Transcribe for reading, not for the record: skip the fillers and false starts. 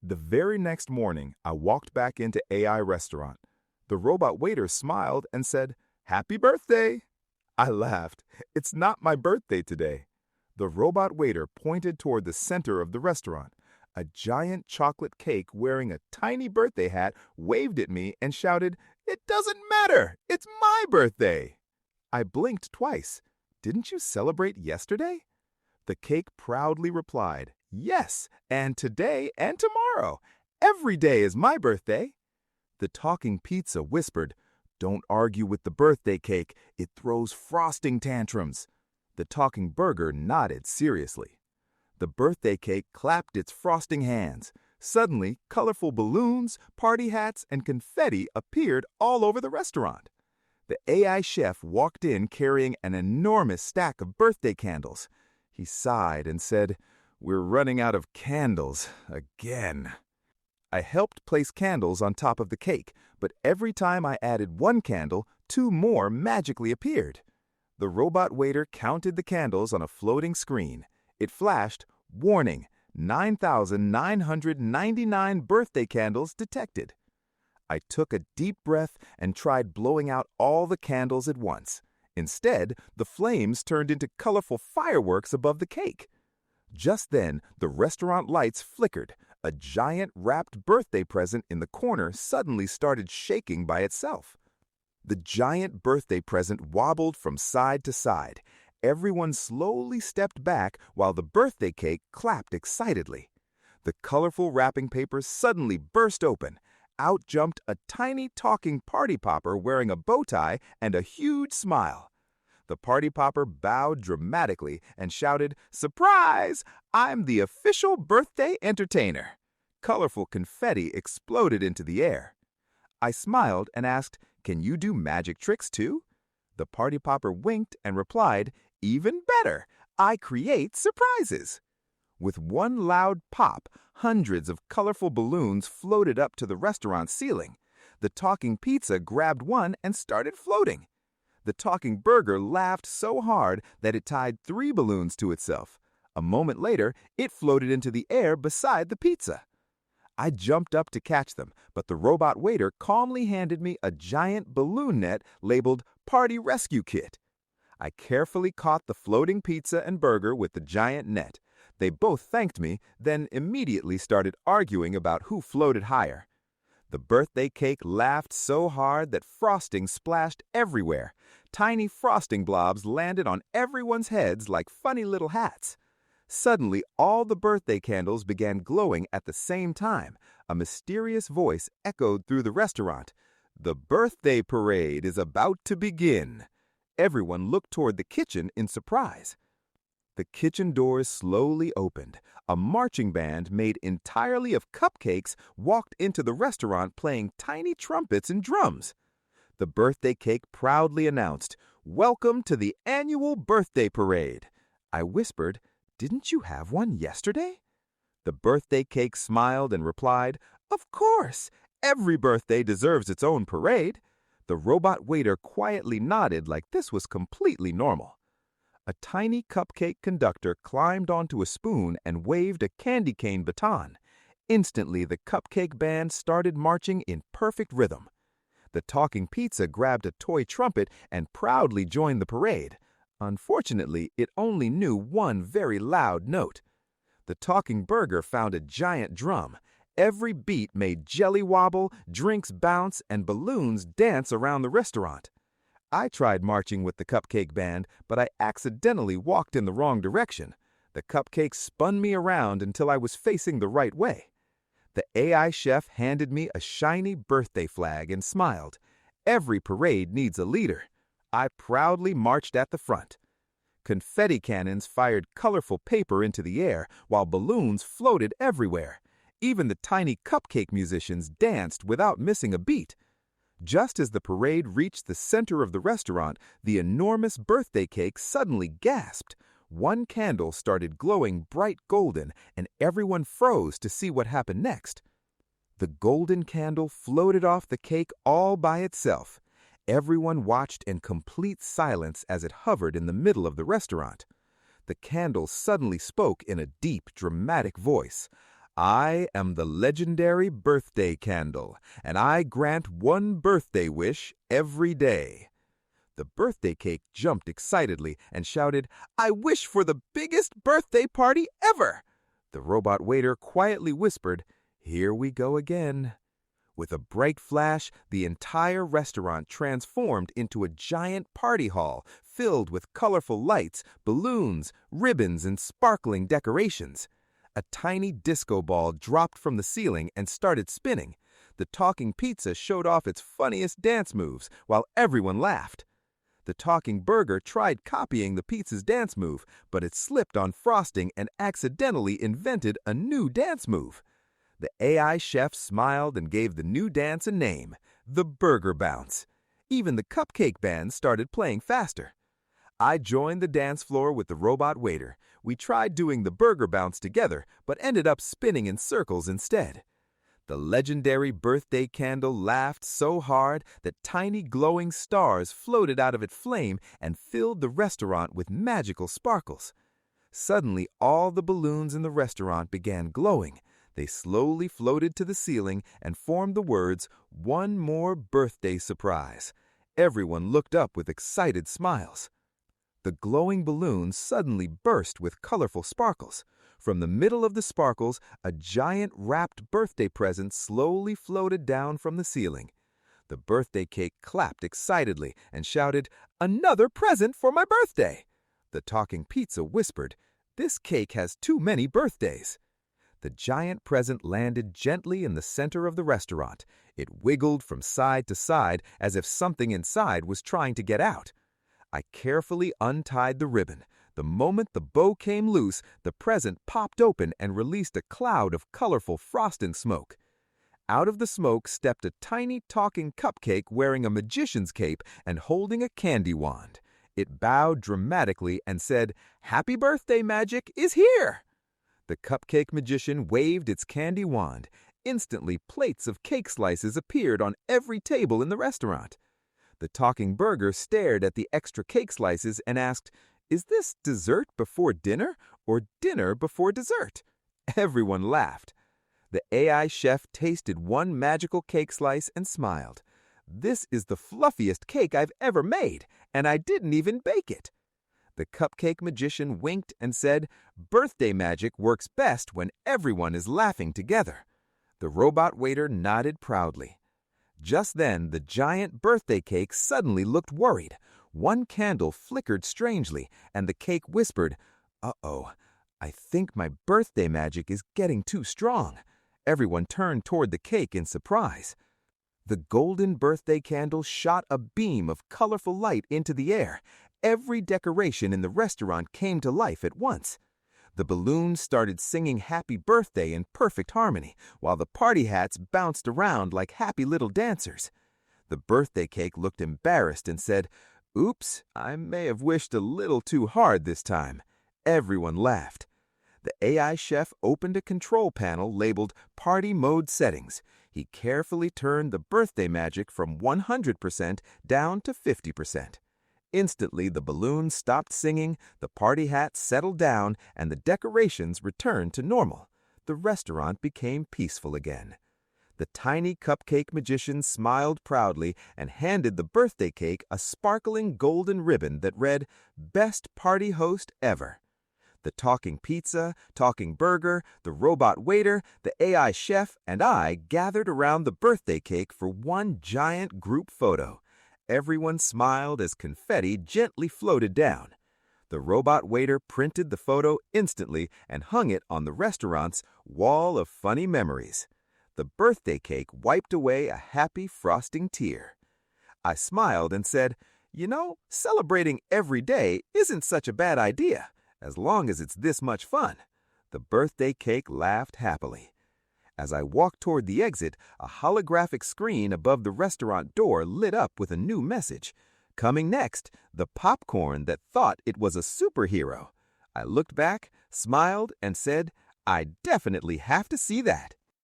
The very next morning, I walked back into AI restaurant. The robot waiter smiled and said, "Happy birthday!" I laughed. It's not my birthday today. The robot waiter pointed toward the center of the restaurant. A giant chocolate cake wearing a tiny birthday hat waved at me and shouted, "It doesn't matter! It's my birthday!" I blinked twice. "Didn't you celebrate yesterday?" The cake proudly replied, "Yes, and today and tomorrow. Every day is my birthday." The talking pizza whispered, "Don't argue with the birthday cake. It throws frosting tantrums." The talking burger nodded seriously. The birthday cake clapped its frosting hands. Suddenly, colorful balloons, party hats, and confetti appeared all over the restaurant. The AI chef walked in carrying an enormous stack of birthday candles. He sighed and said, "We're running out of candles again." I helped place candles on top of the cake, but every time I added one candle, two more magically appeared. The robot waiter counted the candles on a floating screen. It flashed, "Warning, 9,999 birthday candles detected." I took a deep breath and tried blowing out all the candles at once. Instead, the flames turned into colorful fireworks above the cake. Just then, the restaurant lights flickered. A giant wrapped birthday present in the corner suddenly started shaking by itself. The giant birthday present wobbled from side to side. Everyone slowly stepped back while the birthday cake clapped excitedly. The colorful wrapping paper suddenly burst open. Out jumped a tiny talking party popper wearing a bow tie and a huge smile. The party popper bowed dramatically and shouted, "Surprise! I'm the official birthday entertainer." Colorful confetti exploded into the air. I smiled and asked, "Can you do magic tricks too?" The party popper winked and replied, "Even better! I create surprises." With one loud pop, hundreds of colorful balloons floated up to the restaurant ceiling. The talking pizza grabbed one and started floating. The talking burger laughed so hard that it tied 3 balloons to itself. A moment later, it floated into the air beside the pizza. I jumped up to catch them, but the robot waiter calmly handed me a giant balloon net labeled Party Rescue Kit. I carefully caught the floating pizza and burger with the giant net. They both thanked me, then immediately started arguing about who floated higher. The birthday cake laughed so hard that frosting splashed everywhere. Tiny frosting blobs landed on everyone's heads like funny little hats. Suddenly, all the birthday candles began glowing at the same time. A mysterious voice echoed through the restaurant. "The birthday parade is about to begin." Everyone looked toward the kitchen in surprise. The kitchen doors slowly opened. A marching band made entirely of cupcakes walked into the restaurant playing tiny trumpets and drums. The birthday cake proudly announced, "Welcome to the annual birthday parade." I whispered, "Didn't you have one yesterday?" The birthday cake smiled and replied, "Of course! Every birthday deserves its own parade." The robot waiter quietly nodded like this was completely normal. A tiny cupcake conductor climbed onto a spoon and waved a candy cane baton. Instantly, the cupcake band started marching in perfect rhythm. The talking pizza grabbed a toy trumpet and proudly joined the parade. Unfortunately, it only knew one very loud note. The talking burger found a giant drum. Every beat made jelly wobble, drinks bounce, and balloons dance around the restaurant. I tried marching with the cupcake band, but I accidentally walked in the wrong direction. The cupcake spun me around until I was facing the right way. The AI chef handed me a shiny birthday flag and smiled. Every parade needs a leader. I proudly marched at the front. Confetti cannons fired colorful paper into the air, while balloons floated everywhere. Even the tiny cupcake musicians danced without missing a beat. Just as the parade reached the center of the restaurant, the enormous birthday cake suddenly gasped. One candle started glowing bright golden, and everyone froze to see what happened next. The golden candle floated off the cake all by itself. Everyone watched in complete silence as it hovered in the middle of the restaurant. The candle suddenly spoke in a deep, dramatic voice. I am the legendary birthday candle, and I grant one birthday wish every day. The birthday cake jumped excitedly and shouted, "I wish for the biggest birthday party ever!" The robot waiter quietly whispered, "Here we go again." With a bright flash, the entire restaurant transformed into a giant party hall filled with colorful lights, balloons, ribbons, and sparkling decorations. A tiny disco ball dropped from the ceiling and started spinning. The talking pizza showed off its funniest dance moves while everyone laughed. The talking burger tried copying the pizza's dance move, but it slipped on frosting and accidentally invented a new dance move. The AI chef smiled and gave the new dance a name, the Burger Bounce. Even the cupcake band started playing faster. I joined the dance floor with the robot waiter. We tried doing the Burger Bounce together, but ended up spinning in circles instead. The legendary birthday candle laughed so hard that tiny glowing stars floated out of its flame and filled the restaurant with magical sparkles. Suddenly, all the balloons in the restaurant began glowing. They slowly floated to the ceiling and formed the words, "One more birthday surprise." Everyone looked up with excited smiles. The glowing balloons suddenly burst with colorful sparkles. From the middle of the sparkles, a giant wrapped birthday present slowly floated down from the ceiling. The birthday cake clapped excitedly and shouted, "Another present for my birthday!" The talking pizza whispered, "This cake has too many birthdays." The giant present landed gently in the center of the restaurant. It wiggled from side to side as if something inside was trying to get out. I carefully untied the ribbon. The moment the bow came loose, the present popped open and released a cloud of colorful frosting smoke. Out of the smoke stepped a tiny talking cupcake wearing a magician's cape and holding a candy wand. It bowed dramatically and said, "Happy birthday, magic is here!" The cupcake magician waved its candy wand. Instantly, plates of cake slices appeared on every table in the restaurant. The talking burger stared at the extra cake slices and asked, "Is this dessert before dinner or dinner before dessert?" Everyone laughed. The AI chef tasted one magical cake slice and smiled. "This is the fluffiest cake I've ever made, and I didn't even bake it." The cupcake magician winked and said, "Birthday magic works best when everyone is laughing together." The robot waiter nodded proudly. Just then, the giant birthday cake suddenly looked worried. One candle flickered strangely, and the cake whispered, "Uh-oh, I think my birthday magic is getting too strong." Everyone turned toward the cake in surprise. The golden birthday candle shot a beam of colorful light into the air. Every decoration in the restaurant came to life at once. The balloons started singing Happy Birthday in perfect harmony, while the party hats bounced around like happy little dancers. The birthday cake looked embarrassed and said, "Oops, I may have wished a little too hard this time." Everyone laughed. The AI chef opened a control panel labeled Party Mode Settings. He carefully turned the birthday magic from 100% down to 50%. Instantly, the balloons stopped singing, the party hats settled down, and the decorations returned to normal. The restaurant became peaceful again. The tiny cupcake magician smiled proudly and handed the birthday cake a sparkling golden ribbon that read, "Best Party Host Ever." The talking pizza, talking burger, the robot waiter, the AI chef, and I gathered around the birthday cake for one giant group photo. Everyone smiled as confetti gently floated down. The robot waiter printed the photo instantly and hung it on the restaurant's wall of funny memories. The birthday cake wiped away a happy frosting tear. I smiled and said, "You know, celebrating every day isn't such a bad idea, as long as it's this much fun." The birthday cake laughed happily. As I walked toward the exit, a holographic screen above the restaurant door lit up with a new message. Coming next, the popcorn that thought it was a superhero. I looked back, smiled, and said, "I definitely have to see that."